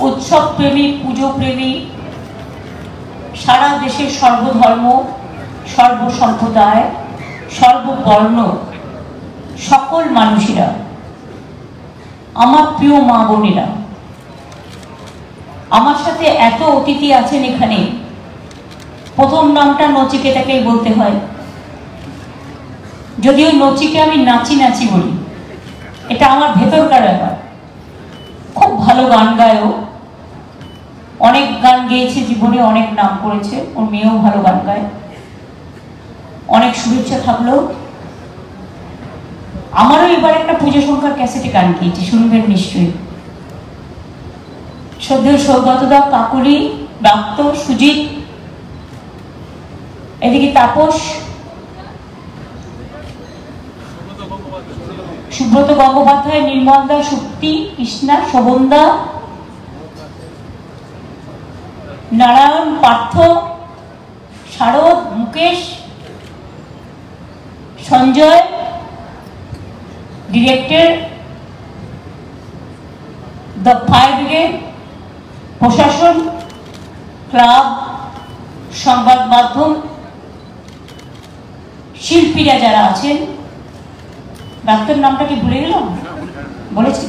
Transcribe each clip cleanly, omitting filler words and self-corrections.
उत्सव प्रेमी पुजो प्रेमी सारा देशेर सर्वधर्म सर्वसम्प्रदाय सर्वबर्ण सकल मानुषेरा आमार प्रिय मा बोनेरा आमार साथे एत अतिथि आछेन एखाने प्रथम नामटा नचिकेताकेই बोलते हय যদিও নচিকে আমি নাচি নাচি বলি এটা আমার ভেতরকার ব্যাপার খুব ভালো গান গায়ও অনেক গান গেয়েছে জীবনে অনেক নাম করেছে ওর মেয়েও ভালো গান গায় অনেক শুভেচ্ছা থাকলো আমারও এবার একটা পূজা সংখ্যার ক্যাসেটে গান গিয়েছি শুনবেন নিশ্চয়ই শ্রদ্ধেয় সৌগতদা কাকুলি ব্রাত্য সুজিত এদিকে তাপস সুব্রত গঙ্গোপাধ্যায় নির্মলদা শক্তি কৃষ্ণা শোভনদা Narayan Partha Sharad Mukesh Sanjay director the fire brigade प्रशासन क्लाब संबाद माध्यम शिल्पीरा जारा आছেন ডাক্তার নামটা কি ভুলে গেলাম বলেছি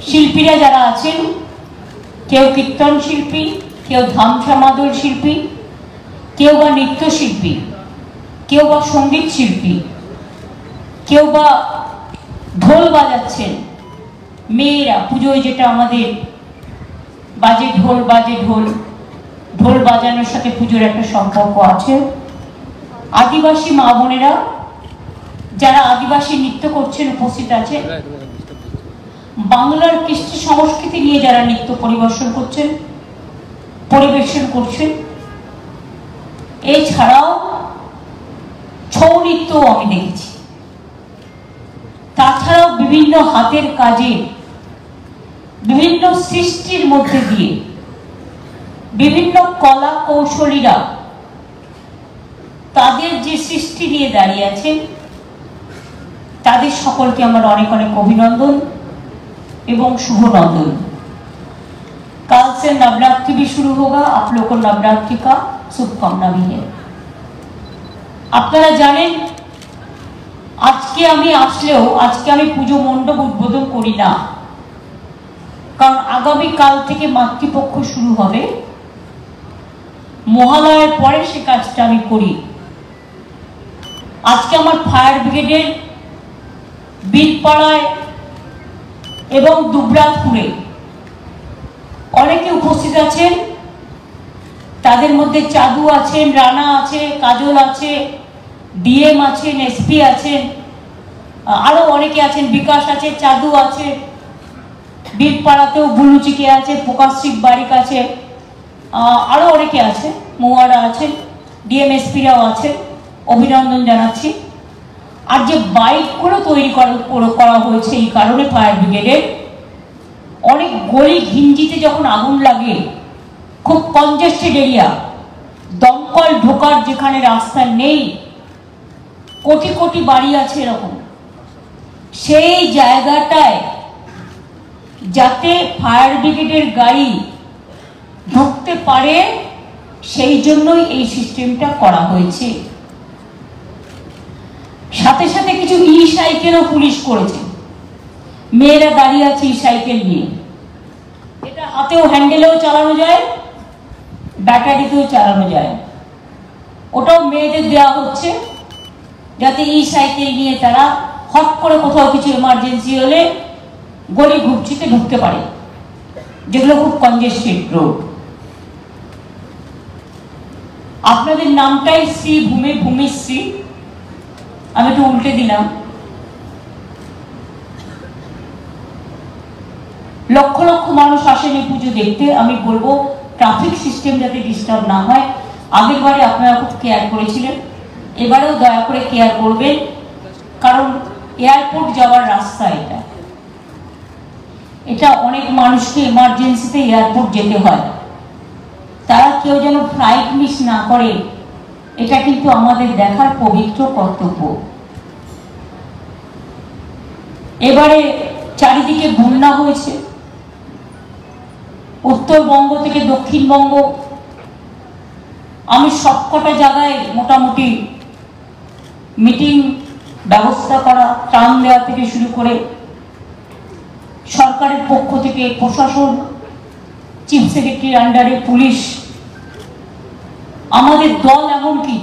শিল্পীরা যারা আছেন কেউ কীর্তন শিল্পী কেউ ধামসা মাদল শিল্পী কেউ বা নৃত্যশিল্পী কেউ বা সঙ্গীত শিল্পী কেউ বা ঢোল বাজাচ্ছেন মেয়েরা পুজোয় যেটা আমাদের বাজে ঢোল ঢোল বাজানোর সাথে পুজোর একটা সম্পর্ক আছে আদিবাসী মা বোনেরা যারা আদিবাসী নৃত্য করছেন উপস্থিত আছে বাংলার কৃষ্টি সংস্কৃতি নিয়ে যারা নৃত্য পরিবেশন করছেন এছাড়াও ছৌ নৃত্য আমি দেখেছি তাছাড়াও বিভিন্ন হাতের কাজে বিভিন্ন সৃষ্টির মধ্যে দিয়ে বিভিন্ন কলা কৌশলীরা তাদের যে সৃষ্টি নিয়ে দাঁড়িয়ে আছেন তাদের সকলকে আমার অনেক অনেক অভিনন্দন एवं शुभ नंदन। कल से नवरात्रि भी शुरू होगा, आप लोगों को नवरात्रि का शुभकामना भी है। আপনারা জানেন আজকে আমি আসলেও আজকে আমি পুজো মণ্ডপ উদ্বোধন করি না, কারণ আগামী কাল থেকে মাতৃপক্ষ শুরু হবে, মহালয়ার পরে সে কাজটা আমি করি। আজকে আমার ফায়ার ব্রিগেডের বিলপাড়ায় এবং দুবরাজপুরে অনেকে উপস্থিত আছেন। তাদের মধ্যে চাদু আছেন, রানা আছে, কাজল আছে, ডিএম আছেন, এসপি আছেন, আরো অনেকে আছেন, বিকাশ আছে, চাদু আছে, বীরপাড়াতেও বুলুচিকে আছে, প্রকাশিক বাড়িক আছে, আরো অনেকে আছে, মৌয়ারা আছেন, ডিএম এসপিরাও আছেন, অভিনন্দন জানাচ্ছি। আর যে বাইকগুলো তৈরি করা হয়েছে এই কারণে ফায়ার ব্রিগেডের অনেক গলি ঘিঞ্জিতে যখন আগুন লাগে, খুব কনজেস্টেড এরিয়া, দমকল ঢোকার যেখানে রাস্তা নেই, কোটি কোটি বাড়ি আছে এরকম, সেই জায়গাটায় যাতে ফায়ার ব্রিগেডের গাড়ি ঢুকতে পারে সেই জন্যই এই সিস্টেমটা করা হয়েছে। সাথে সাথে কিছু ই সাইকেলও পুলিশ করেছে, মেয়েরা দাঁড়িয়ে আছে ই সাইকেল নিয়ে, এটা হাতেও হ্যান্ডেলেও চালানো যায়, ব্যাটারিতেও চালানো যায়, ওটাও মেয়েদের দেওয়া হচ্ছে যাতে ই সাইকেল নিয়ে তারা হট করে কোথাও কিছু এমার্জেন্সি হলে গলি ঘুপচিতে ঢুকতে পারে, যেগুলো খুব কনজেস্টেড রোড। আপনাদের নামটাই শ্রী ভূমিশ্রী, আমি তো উল্টে দিলাম। লক্ষ লক্ষ মানুষ আসেন এই পুজো দেখতে। আমি বলবো ট্রাফিক সিস্টেম যাতে ডিস্টার্ব না হয়। আগের বারে আপনারা খুব কেয়ার করেছিলেন, এবারেও দয়া করে কেয়ার করবেন, কারণ এয়ারপোর্ট যাওয়ার রাস্তা এটা অনেক মানুষকে এমার্জেন্সিতে এয়ারপোর্ট যেতে হয়, তারা কেউ যেন ফ্লাইট মিস না করে, এটা কিন্তু আমাদের দেখার পবিত্র কর্তব্য। এবারে চারিদিকে বন্যা হয়েছে, উত্তরবঙ্গ থেকে দক্ষিণবঙ্গ, আমি সবকটা জায়গায় মোটামুটি মিটিং ব্যবস্থা করা, ত্রাণ দেওয়া থেকে শুরু করে সরকারের পক্ষ থেকে প্রশাসন, চিফ সেক্রেটারির আন্ডারে পুলিশ, আমাদের দল এমনকি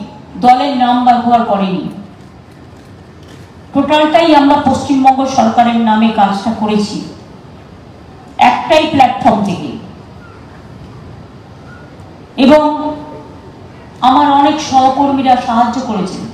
দলের নাম ব্যবহার করেনি, টোটালটাই আমরা পশ্চিমবঙ্গ সরকারের নামে কাজটা করেছি একটাই প্ল্যাটফর্ম থেকে। এবং আমার অনেক সহকর্মীরা সাহায্য করেছেন।